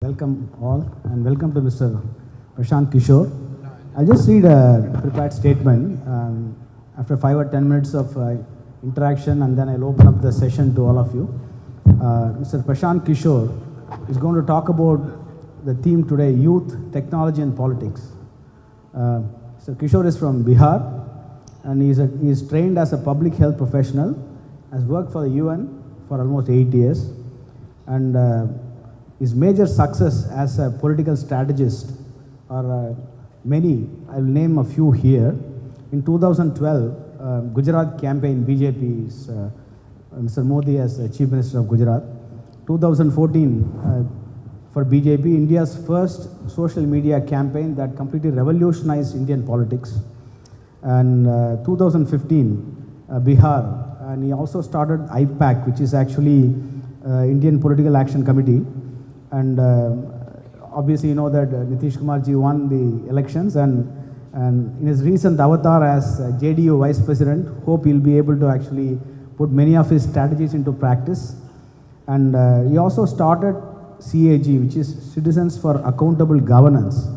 Welcome all and welcome to Mr. Prashant Kishor. I'll just read a prepared statement after 5 or 10 minutes of interaction, and then I'll open up the session to all of you. Mr. Prashant Kishor is going to talk about the theme today, youth, technology and politics. Mr. Kishor is from Bihar and he is trained as a public health professional, has worked for the UN for almost 8 years, and his major success as a political strategist are many. I will name a few here. In 2012, Gujarat campaign, BJP's Mr. Modi as Chief Minister of Gujarat. 2014, for BJP, India's first social media campaign that completely revolutionized Indian politics. And 2015, Bihar, and he also started IPAC, which is actually Indian Political Action Committee. And obviously you know that Nitish Kumar ji won the elections, and in his recent avatar as JDU Vice President, hope he'll be able to actually put many of his strategies into practice. And he also started CAG, which is Citizens for Accountable Governance.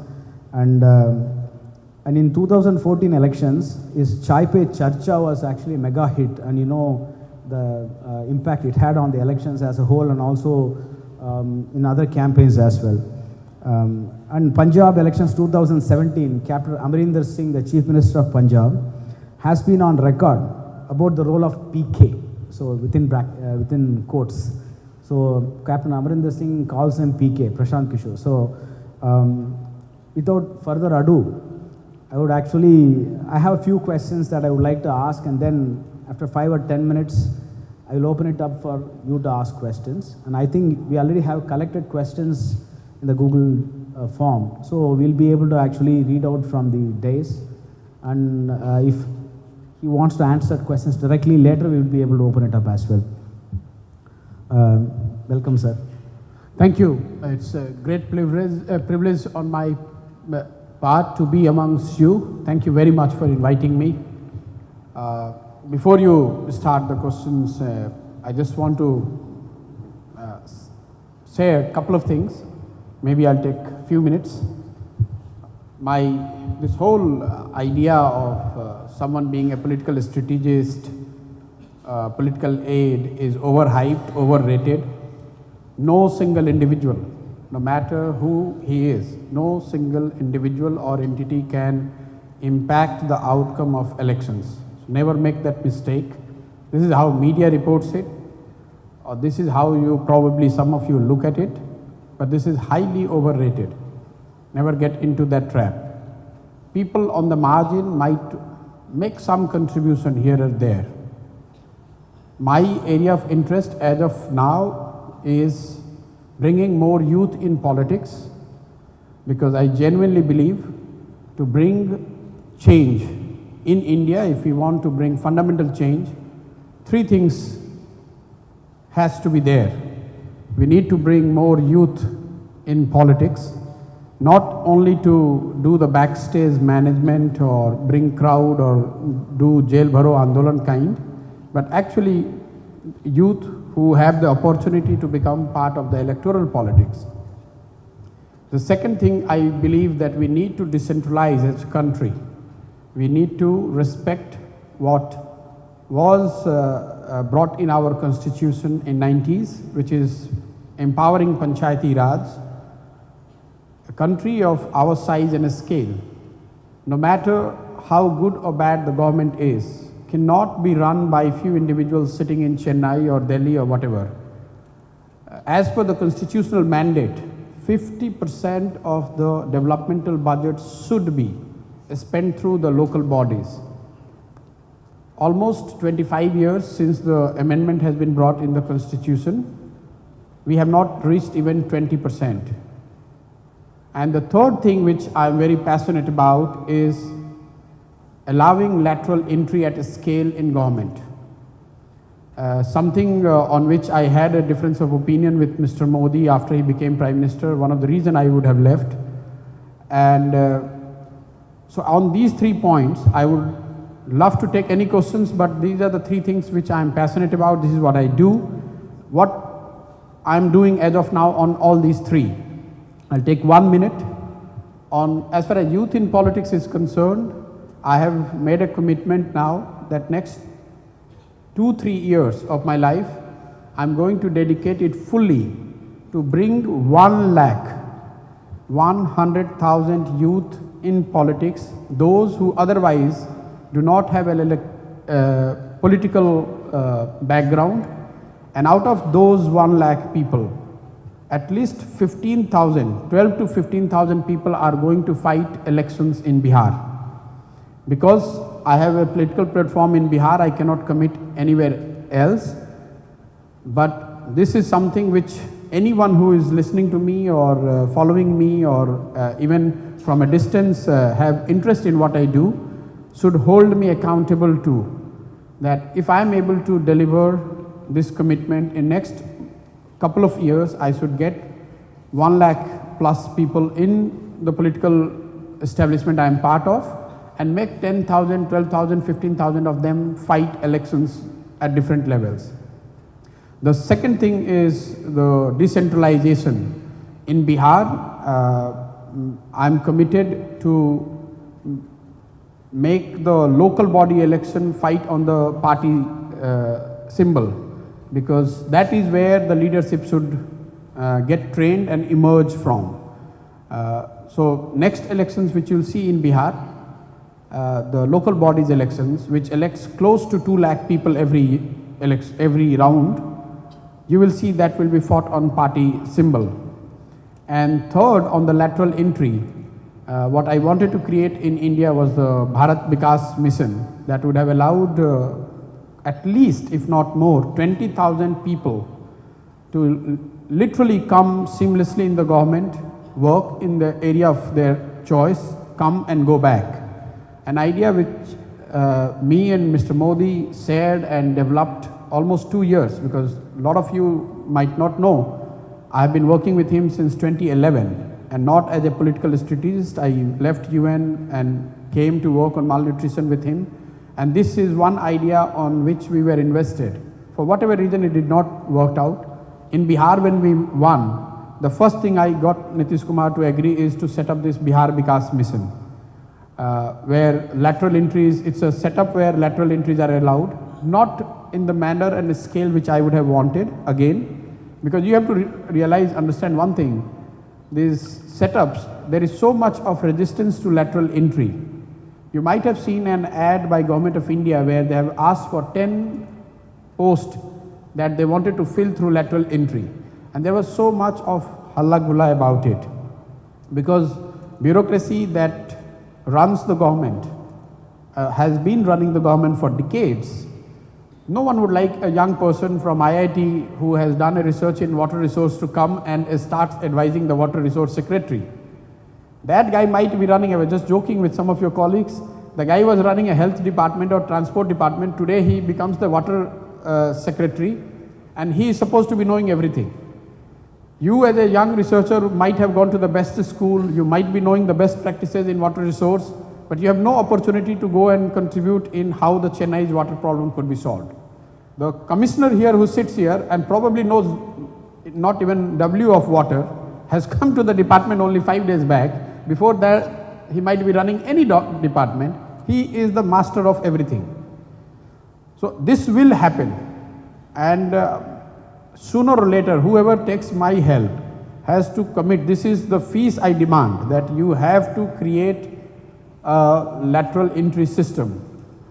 And in 2014 elections, his Chai Pe Charcha was actually a mega hit, and you know the impact it had on the elections as a whole, and also in other campaigns as well. And Punjab elections 2017, Captain Amarinder Singh, the Chief Minister of Punjab, has been on record about the role of PK, so within quotes. So Captain Amarinder Singh calls him PK, Prashant Kishor. So without further ado, I have a few questions that I would like to ask, and then after 5 or 10 minutes, I will open it up for you to ask questions. And I think we already have collected questions in the Google form. So we'll be able to actually read out from the dais. And if he wants to answer questions directly later, we will be able to open it up as well. Welcome, sir. Thank you. It's a great privilege on my part to be amongst you. Thank you very much for inviting me. Before you start the questions, I just want to say a couple of things. Maybe I'll take a few minutes. This whole idea of someone being a political strategist, political aide is overhyped, overrated. No single individual, no matter who he is, no single individual or entity can impact the outcome of elections. Never make that mistake. This is how media reports it, or this is how some of you look at it, but this is highly overrated. Never get into that trap. People on the margin might make some contribution here or there. My area of interest as of now is bringing more youth in politics, because I genuinely believe to bring change in India, if we want to bring fundamental change, 3 things has to be there. We need to bring more youth in politics, not only to do the backstage management or bring crowd or do jail bharo andolan kind, but actually youth who have the opportunity to become part of the electoral politics. The second thing, I believe that we need to decentralize as a country. We need to respect what was brought in our constitution in 90s, which is empowering Panchayati Raj. A country of our size and scale, no matter how good or bad the government is, cannot be run by a few individuals sitting in Chennai or Delhi or whatever. As per the constitutional mandate, 50% of the developmental budget should be spent through the local bodies. Almost 25 years since the amendment has been brought in the constitution, we have not reached even 20%. And the third thing which I am very passionate about is allowing lateral entry at a scale in government. Something on which I had a difference of opinion with Mr. Modi after he became Prime Minister, one of the reasons I would have left. And so on these 3 points, I would love to take any questions, but these are the 3 things which I am passionate about. This is what I do. What I am doing as of now on all these 3. I'll take 1 minute on, as far as youth in politics is concerned, I have made a commitment now that next 2-3 years of my life, I'm going to dedicate it fully to bring 100,000 youth in politics, those who otherwise do not have a political background, and out of those 1 lakh people, at least 15,000, 12 to 15,000 people are going to fight elections in Bihar. Because I have a political platform in Bihar, I cannot commit anywhere else. But this is something which anyone who is listening to me or following me or even from a distance have interest in what I do should hold me accountable to. That if I am able to deliver this commitment in next couple of years, I should get 1 lakh plus people in the political establishment I am part of, and make 10,000, 12,000, 15,000 of them fight elections at different levels. The second thing is the decentralization. In Bihar, I am committed to make the local body election fight on the party symbol, because that is where the leadership should get trained and emerge from. So next elections which you will see in Bihar, the local bodies elections, which elects close to 2 lakh people every round, you will see that will be fought on party symbol. And third, on the lateral entry, what I wanted to create in India was the Bharat Vikas mission that would have allowed at least, if not more, 20,000 people to literally come seamlessly in the government, work in the area of their choice, come and go back. An idea which me and Mr. Modi shared and developed almost 2 years, because a lot of you might not know, I have been working with him since 2011, and not as a political strategist. I left UN and came to work on malnutrition with him, and this is one idea on which we were invested. For whatever reason it did not work out. In Bihar when we won, the first thing I got Nitish Kumar to agree is to set up this Bihar Vikas mission, where lateral entries, it's a setup where lateral entries are allowed, not in the manner and scale which I would have wanted, again, because you have to realize, understand one thing, these setups, there is so much of resistance to lateral entry. You might have seen an ad by Government of India where they have asked for 10 posts that they wanted to fill through lateral entry, and there was so much of halla gulla about it, because bureaucracy that runs the government has been running the government for decades. No one would like a young person from IIT who has done a research in water resource to come and starts advising the water resource secretary. That guy might be running, I was just joking with some of your colleagues, the guy was running a health department or transport department, today he becomes the water secretary, and he is supposed to be knowing everything. You as a young researcher might have gone to the best school, you might be knowing the best practices in water resource, but you have no opportunity to go and contribute in how the Chennai's water problem could be solved. The commissioner here who sits here and probably knows not even W of water has come to the department only 5 days back. Before that, he might be running any department. He is the master of everything. So this will happen, and sooner or later, whoever takes my help has to commit. This is the fees I demand, that you have to create a lateral entry system.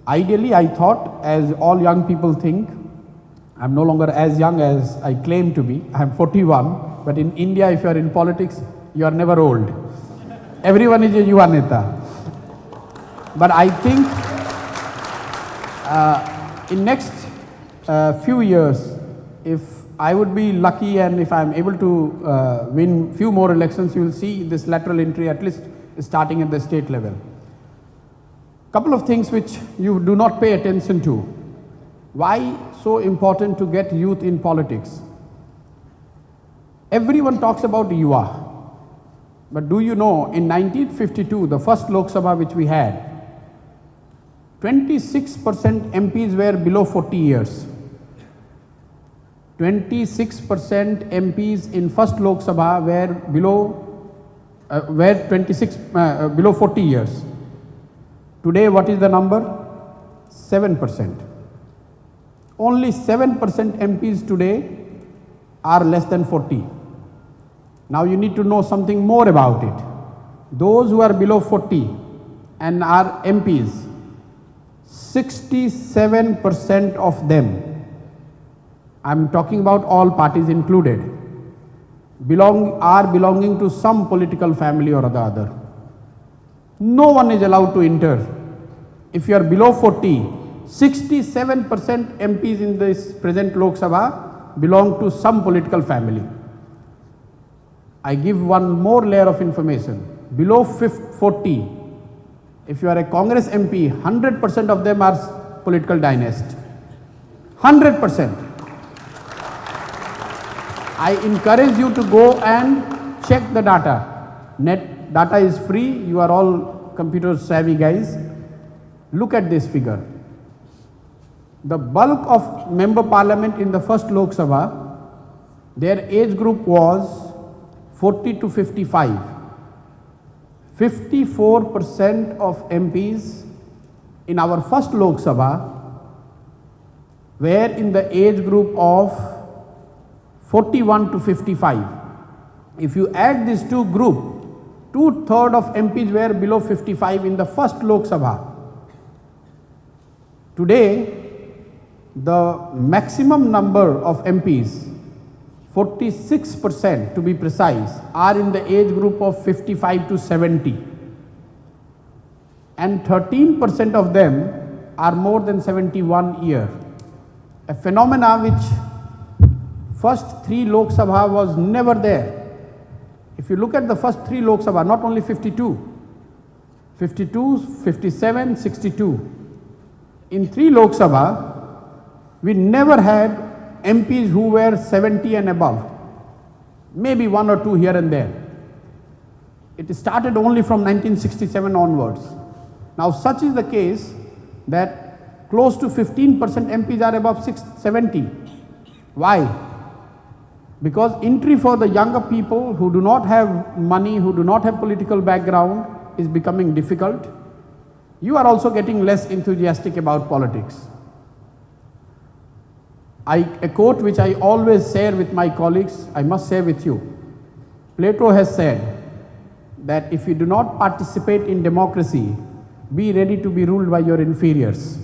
Ideally, I thought, as all young people think, I'm no longer as young as I claim to be. I'm 41, but in India, if you are in politics, you are never old. Everyone is a yuva neta. But I think in next few years, if I would be lucky and if I'm able to win few more elections, you will see this lateral entry at least starting at the state level. Couple of things which you do not pay attention to. Why so important to get youth in politics? Everyone talks about yuva, but do you know in 1952, the first Lok Sabha which we had, 26% MPs were below 40 years. 26% MPs in first Lok Sabha were below were 26 below 40 years. Today, what is the number? 7%. Only 7% MPs today are less than 40. Now you need to know something more about it. Those who are below 40 and are MPs, 67% of them, I am talking about all parties included, are belonging to some political family or the other. No one is allowed to enter. If you are below 40, 67% MPs in this present Lok Sabha belong to some political family. I give one more layer of information. Below 40, if you are a Congress MP, 100% of them are political dynasty. 100%. I encourage you to go and check the data. Net data is free. You are all computer savvy guys. Look at this figure. The bulk of member parliament in the first Lok Sabha, their age group was 40 to 55. 54% of MPs in our first Lok Sabha were in the age group of 41 to 55. If you add these two groups, 2/3 of MPs were below 55 in the first Lok Sabha. Today, the maximum number of MPs, 46% to be precise, are in the age group of 55 to 70. And 13% of them are more than 71 years. A phenomena which first 3 Lok Sabha was never there. If you look at the first 3 Lok Sabha, not only 52, 57, 62. In 3 Lok Sabha, we never had MPs who were 70 and above. Maybe 1 or 2 here and there. It started only from 1967 onwards. Now such is the case that close to 15% MPs are above 70. Why? Because entry for the younger people who do not have money, who do not have political background is becoming difficult. You are also getting less enthusiastic about politics. A quote which I always share with my colleagues, I must share with you. Plato has said that if you do not participate in democracy, be ready to be ruled by your inferiors.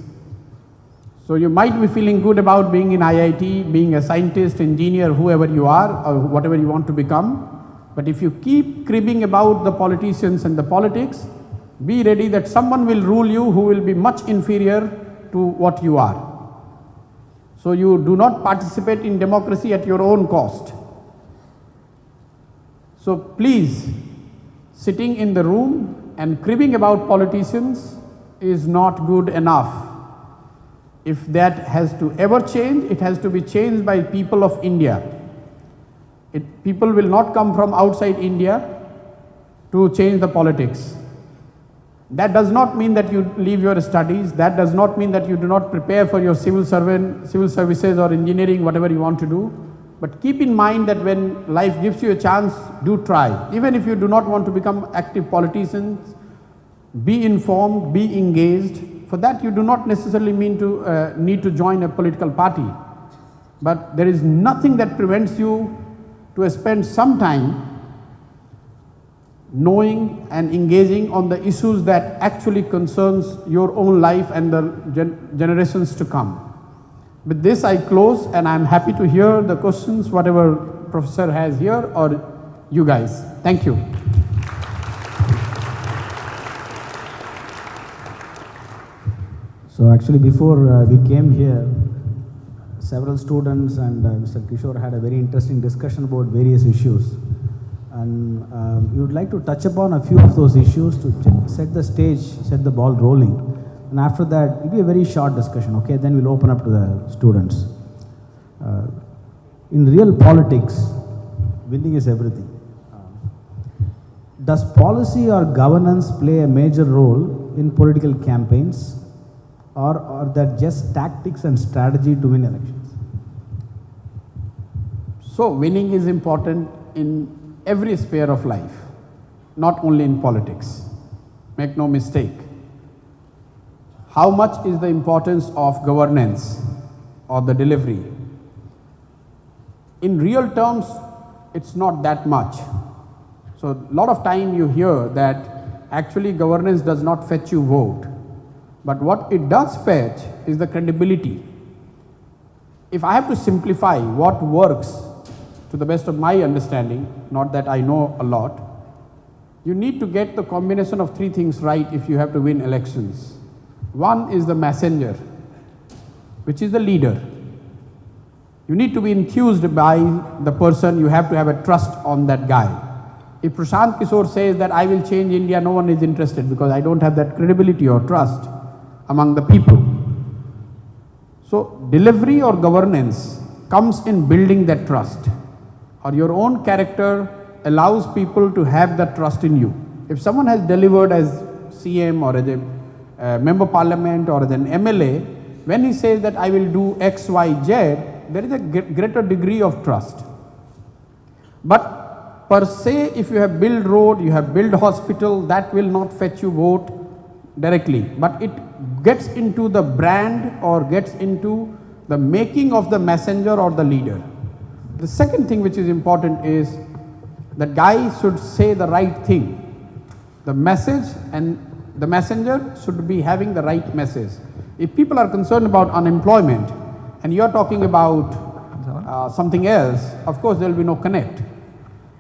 So you might be feeling good about being in IIT, being a scientist, engineer, whoever you are, or whatever you want to become. But if you keep cribbing about the politicians and the politics, be ready that someone will rule you who will be much inferior to what you are. So you do not participate in democracy at your own cost. So please, sitting in the room and cribbing about politicians is not good enough. If that has to ever change, it has to be changed by people of India. People will not come from outside India to change the politics. That does not mean that you leave your studies. That does not mean that you do not prepare for your civil services or engineering, whatever you want to do. But keep in mind that when life gives you a chance, do try. Even if you do not want to become active politicians, be informed, be engaged. For that you do not necessarily need to join a political party. But there is nothing that prevents you to spend some time knowing and engaging on the issues that actually concerns your own life and the generations to come. With this I close, and I am happy to hear the questions, whatever professor has here or you guys. Thank you. So actually before we came here, several students and Mr. Kishor had a very interesting discussion about various issues. And we would like to touch upon a few of those issues to set the stage, set the ball rolling. And after that, it will be a very short discussion, okay? Then we'll open up to the students. In real politics, winning is everything. Does policy or governance play a major role in political campaigns, or are that just tactics and strategy to win elections? So winning is important in every sphere of life. not only in politics. Make no mistake. How much is the importance of governance or the delivery? In real terms, it's not that much. So a lot of time you hear that actually governance does not fetch you vote. But what it does fetch is the credibility. If I have to simplify what works to the best of my understanding, not that I know a lot, you need to get the combination of three things right if you have to win elections. One is the messenger, which is the leader. You need to be enthused by the person, you have to have a trust on that guy. If Prashant Kishor says that I will change India, no one is interested because I don't have that credibility or trust among the people. So delivery or governance comes in building that trust, or your own character allows people to have that trust in you. If someone has delivered as CM or as a member parliament or as an MLA, when he says that I will do X, Y, Z, there is a greater degree of trust. But per se, if you have built road, you have built hospital, that will not fetch you vote directly. But it gets into the brand or gets into the making of the messenger or the leader. The second thing which is important is that guy should say the right thing. The message and the messenger should be having the right message. If people are concerned about unemployment and you are talking about something else, of course there will be no connect.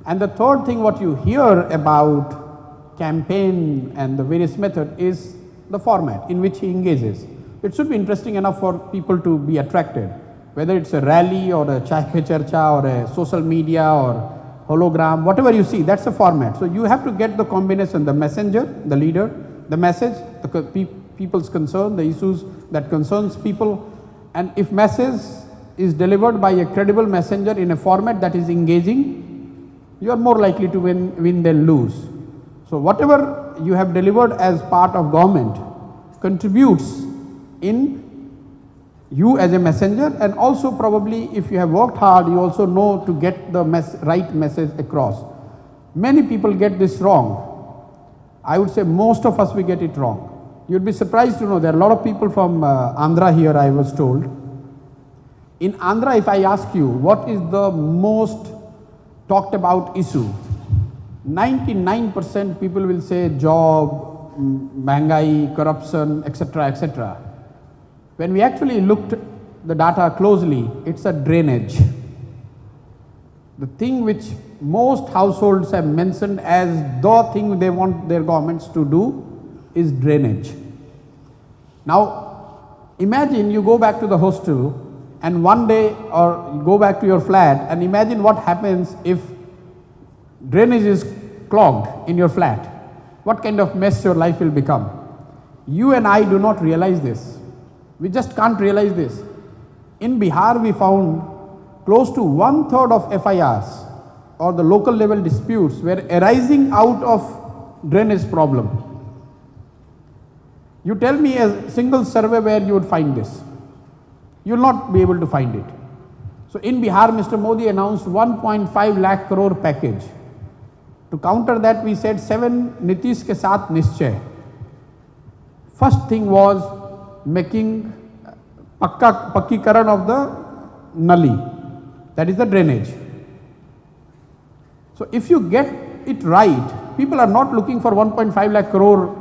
And the third thing what you hear about campaign and the various method is the format in which he engages. It should be interesting enough for people to be attracted, whether it's a rally or a chai pe charcha or a social media or hologram, whatever you see, that's a format. So you have to get the combination, the messenger, the leader, the message, the people's concern, the issues that concerns people, and if message is delivered by a credible messenger in a format that is engaging, you are more likely to win than lose. So whatever you have delivered as part of government contributes in you as a messenger, and also probably if you have worked hard, you also know to get the right message across. Many people get this wrong. I would say most of us we get it wrong. You'd be surprised to know there are a lot of people from Andhra here, I was told. In Andhra, if I ask you what is the most talked about issue, 99% people will say job, महंगाई, corruption, etc., etc. When we actually looked the data closely, it's a drainage. The thing which most households have mentioned as the thing they want their governments to do is drainage. Now, imagine you go back to the hostel and one day, or you go back to your flat, and imagine what happens if drainage is clogged in your flat. What kind of mess your life will become. You and I do not realize this. We just can't realize this. In Bihar, we found close to 1/3 of FIRs or the local level disputes were arising out of drainage problem. You tell me a single survey where you would find this. You will not be able to find it. So in Bihar, Mr. Modi announced 1.5 lakh crore package. To counter that, we said 7 Nitish ke saath nischay. First thing was making pakkikaran of the nali, that is the drainage. So if you get it right, people are not looking for 1.5 lakh crore,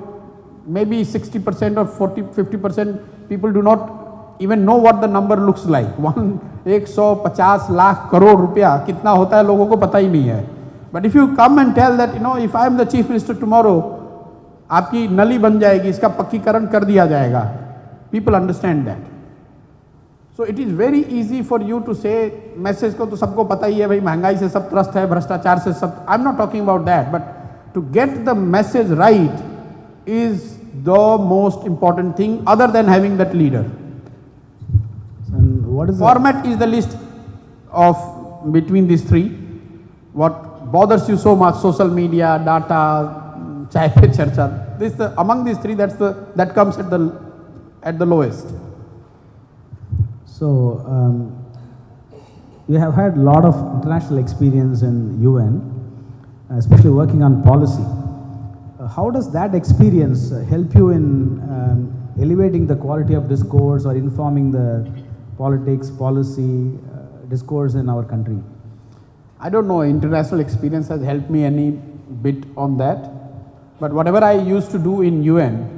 maybe 60% or 50% people do not even know what the number looks like. 150 lakh crore रुपया कितना होता है लोगों को पता ही नहीं है. But if you come and tell that, if I am the Chief Minister tomorrow, आपकी नली बन जाएगी, इसका पक्कीकरण कर दिया जाएगा, people understand that. So it is very easy for you to say, message को तो सबको पता ही है भाई, महंगाई से सब त्रस्त है, भ्रष्टाचार से सब. I'm not talking about that, but to get the message right is the most important thing other than having that leader. And what is format is the list of between these three. What bothers you so much, social media, data, chai pe charcha, among these three, that comes at the lowest. So you have had a lot of international experience in UN, especially working on policy. how does that experience help you in elevating the quality of discourse or informing the politics, policy, discourse in our country? I don't know, international experience has helped me any bit on that. But whatever I used to do in UN,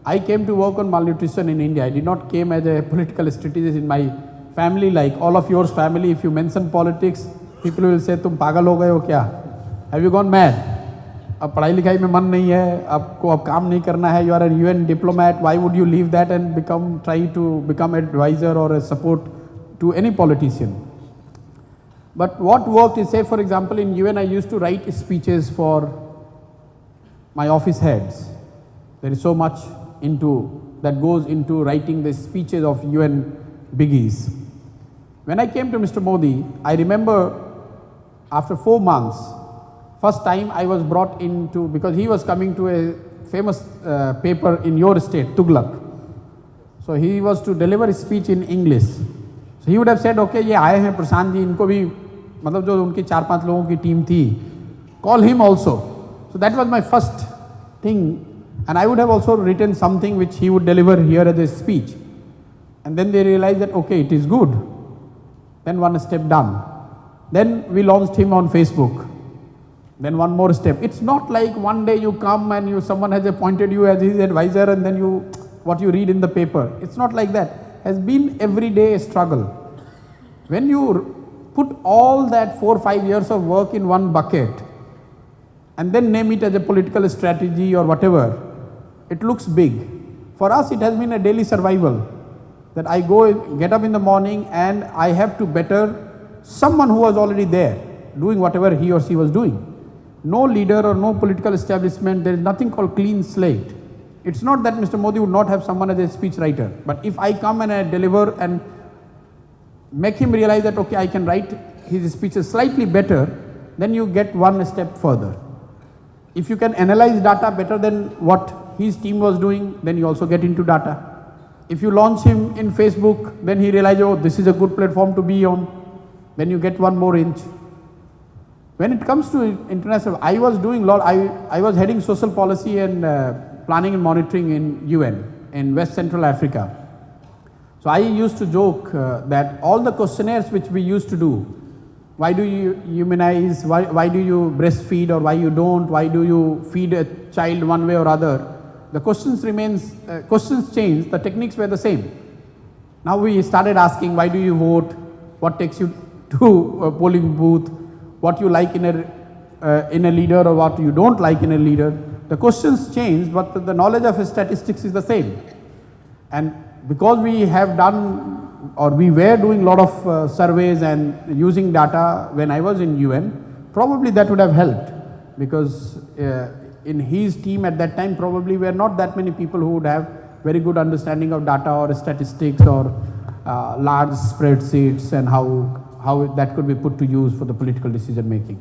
I came to work on malnutrition in India. I did not came as a political strategist in my family, like all of yours family. If you mention politics, people will say, "Tum pagal ho gaye ho kya? Have you gone mad? अब पढ़ाई लिखाई में मन नहीं है, आपको अब काम नहीं करना है, you are a UN diplomat, why would you leave that and try to become an advisor or a support to any politician?" But what worked is, say for example in UN I used to write speeches for my office heads. There is so much that goes into writing the speeches of UN biggies. When I came to Mr. Modi, I remember after 4 months, first time I was brought into, because he was coming to a famous paper in your state, Tughlaq. So he was to deliver a speech in English. So he would have said, okay, ये आए हैं प्रशांत जी, इनको भी मतलब जो उनकी 4-5 लोगों की टीम थी, call him also. So that was my first thing, and I would have also written something which he would deliver here as a speech. And then they realized that okay, it is good. Then one step done. Then we launched him on Facebook. Then one more step. It's not like one day you come and someone has appointed you as his advisor and then what you read in the paper. It's not like that. Has been every day a struggle. When you put all that 4-5 years of work in one bucket and then name it as a political strategy or whatever, it looks big. For us it has been a daily survival, that I get up in the morning and I have to better someone who was already there doing whatever he or she was doing. No leader or no political establishment, there is nothing called clean slate. It's not that Mr. Modi would not have someone as a speech writer, but if I come and I deliver and make him realize that okay, I can write his speeches slightly better, then you get one step further. If you can analyze data better than what his team was doing, then you also get into data. If you launch him in Facebook, then he realizes, oh, this is a good platform to be on, then you get one more inch. When it comes to international, I was doing I was heading social policy and planning and monitoring in UN in West Central Africa. So I used to joke that all the questionnaires which we used to do, why do you immunize, why do you breastfeed or why you don't, why do you feed a child one way or other, the questions change, the techniques were the same. Now we started asking, why do you vote, what takes you to a polling booth, what you like in a leader or what you don't like in a leader. The questions change, but the knowledge of statistics is the same. And because we have done, or we were doing a lot of surveys and using data when I was in UN, probably that would have helped, because in his team at that time probably were not that many people who would have very good understanding of data or statistics or large spreadsheets and how that could be put to use for the political decision making.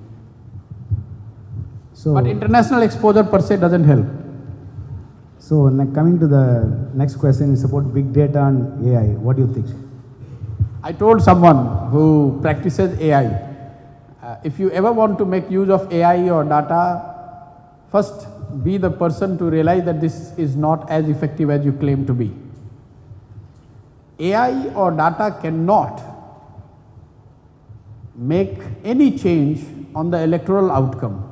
So, but international exposure per se doesn't help. So coming to the next question is about big data and AI. What do you think? I told someone who practices AI, if you ever want to make use of AI or data, first be the person to realize that this is not as effective as you claim to be. AI or data cannot make any change on the electoral outcome.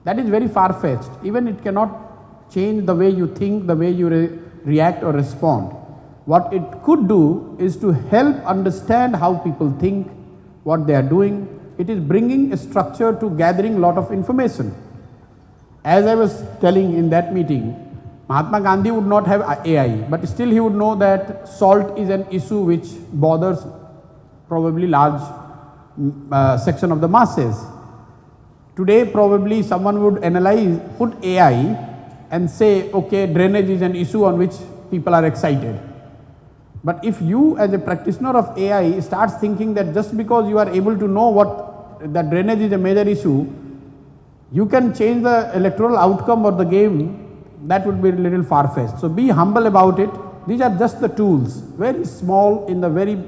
That is very far-fetched. Even it cannot change the way you think, the way you react or respond. What it could do is to help understand how people think, what they are doing. It is bringing a structure to gathering lot of information. As I was telling in that meeting, Mahatma Gandhi would not have AI, but still he would know that salt is an issue which bothers probably large section of the masses. Today probably someone would put AI and say, okay, drainage is an issue on which people are excited. But if you as a practitioner of AI starts thinking that just because you are able to know what that drainage is a major issue, you can change the electoral outcome or the game, that would be a little far-fetched. So be humble about it. These are just the tools, very small in the very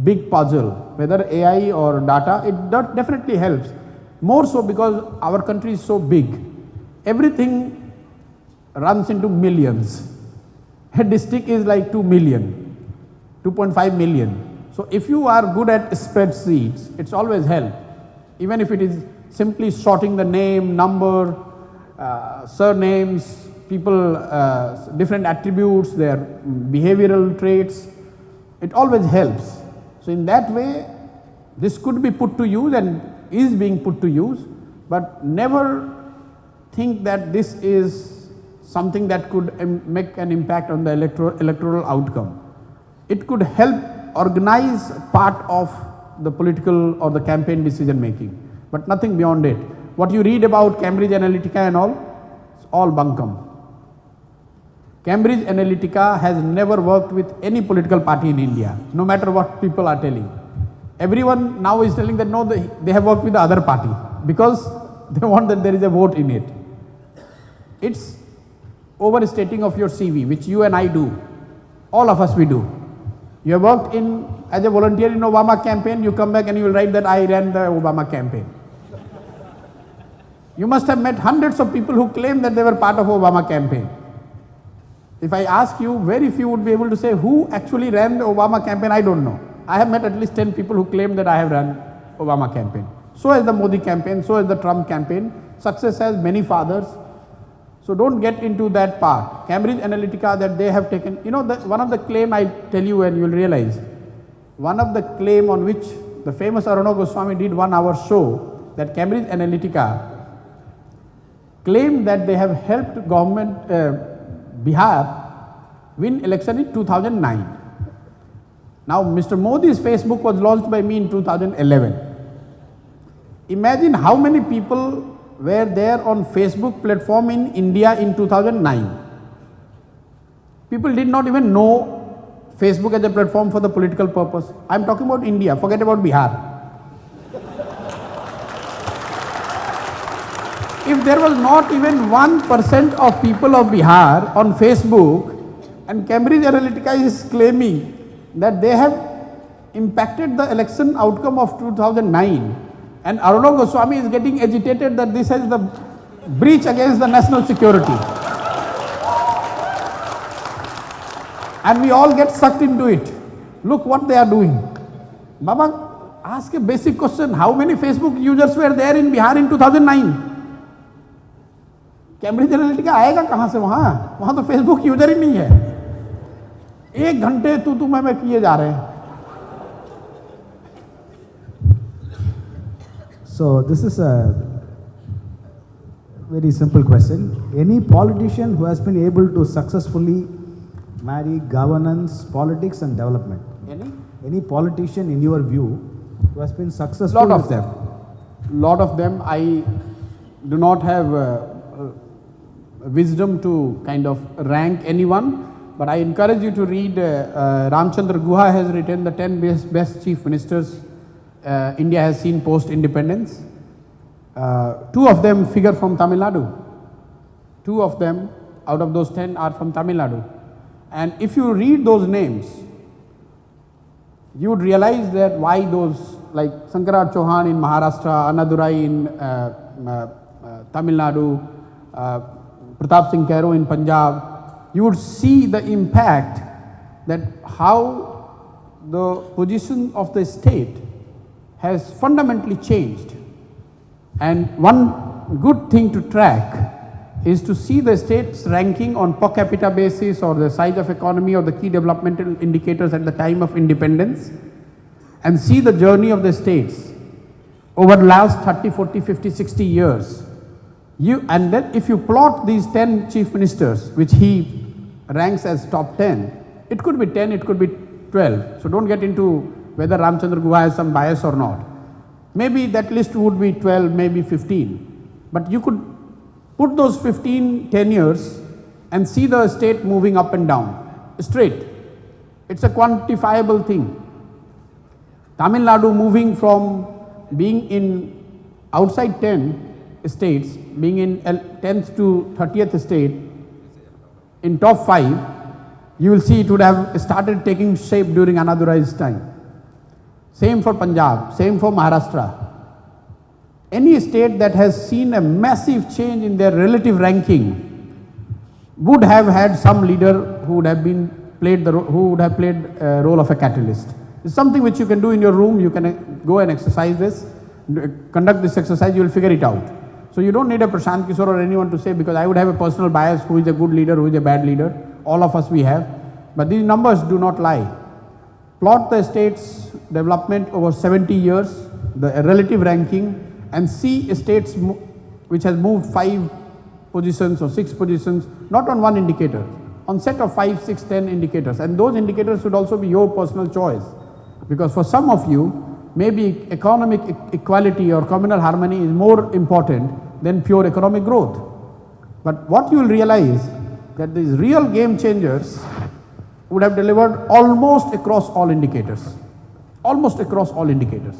big puzzle, whether AI or data, it definitely helps. More so because our country is so big. everything runs into millions. A district is like 2 million, 2.5 million. So if you are good at spreadsheets, it's always help. Even if it is simply sorting the name, number, surnames, people, different attributes, their behavioral traits, it always helps. So in that way, this could be put to use and is being put to use, but never think that this is something that could make an impact on the electoral outcome. It could help organize part of the political or the campaign decision making, but nothing beyond it. What you read about Cambridge Analytica and all, it's all bunkum. Cambridge Analytica has never worked with any political party in India, no matter what people are telling. Everyone now is telling that no, they have worked with the other party because they want that there is a vote in it. It's overstating of your CV, which you and I do. All of us we do. You have worked as a volunteer in Obama campaign, you come back and you will write that I ran the Obama campaign. You must have met hundreds of people who claim that they were part of Obama campaign. If I ask you, very few would be able to say who actually ran the Obama campaign, I don't know. I have met at least 10 people who claim that I have run Obama campaign. So has the Modi campaign, so has the Trump campaign. Success has many fathers. So don't get into that part. Cambridge Analytica that they have taken, you know, one of the claim I tell you and you will realize, one of the claim on which the famous Aruna Goswami did 1 hour show, that Cambridge Analytica claimed that they have helped government Bihar win election in 2009. Now Mr. Modi's Facebook was launched by me in 2011. Imagine how many people were there on Facebook platform in India in 2009. People did not even know Facebook as a platform for the political purpose. I am talking about India, forget about Bihar. If there was not even 1% of people of Bihar on Facebook, and Cambridge Analytica is claiming that they have impacted the election outcome of 2009, and Aruna Goswami is getting agitated that this is the breach against the national security. And we all get sucked into it. Look what they are doing. Baba, ask a basic question. How many Facebook users were there in Bihar in 2009? Cambridge Analytica आएगा कहाँ से वहाँ तो Facebook user ही नहीं है. 1 घंटे तू मैं किए जा रहे हैं. So this is a very simple question. Any politician who has been able to successfully marry governance, politics and development? Any politician in your view who has been successful? Lot of them. I do not have wisdom to kind of rank anyone, but I encourage you to read Ramchandra Guha has written the 10 best chief ministers India has seen post independence. 2 of them figure from Tamil Nadu. 2 of them out of those 10 are from Tamil Nadu. And if you read those names, you would realize that why those, like Sankaraj Chauhan in Maharashtra, Annadurai in Tamil Nadu, Pratap Singh Kairo in Punjab, you would see the impact that how the position of the state has fundamentally changed. And one good thing to track is to see the state's ranking on per capita basis or the size of economy or the key developmental indicators at the time of independence, and see the journey of the states over the last 30, 40, 50, 60 years. And then if you plot these 10 chief ministers, which he ranks as top 10, it could be 10, it could be 12. So don't get into whether Ramchandra Guha has some bias or not. Maybe that list would be 12, maybe 15. But you could put those 15 tenures and see the state moving up and down, straight. It's a quantifiable thing. Tamil Nadu moving from being in outside 10 states, being in 10th to 30th state, in top 5, you will see it would have started taking shape during Annadurai's time. Same for Punjab, same for Maharashtra. any state that has seen a massive change in their relative ranking would have had some leader who would have played a role of a catalyst. It's something which you can do in your room. You can go and exercise this, conduct this exercise, you will figure it out. So you don't need a Prashant Kishor or anyone to say, because I would have a personal bias, who is a good leader, who is a bad leader. All of us we have. But these numbers do not lie. Plot the state's development over 70 years, the relative ranking, and see states which has moved 5 positions or 6 positions, not on one indicator, on set of 5, 6, 10 indicators. And those indicators should also be your personal choice. Because for some of you, maybe economic equality or communal harmony is more important than pure economic growth. But what you will realize that these real game changers would have delivered almost across all indicators. Almost across all indicators.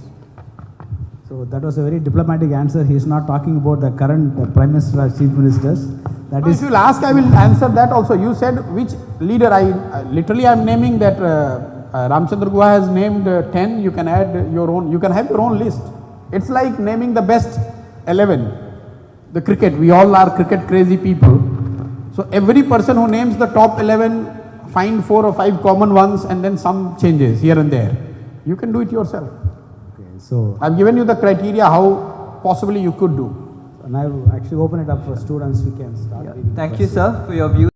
So that was a very diplomatic answer. He is not talking about the current Prime Minister or Chief Ministers. That is. If you will ask, I will answer that also. You said which leader. Literally I am naming that Ramchandra Guha has named 10. You can add your own. You can have your own list. It's like naming the best 11. The cricket. We all are cricket crazy people. So every person who names the top 11, find 4 or 5 common ones, and then some changes here and there. You can do it yourself. Okay, so I've given you the criteria how possibly you could do. now actually open it up for students. We can start. Thank you, sir, for your views.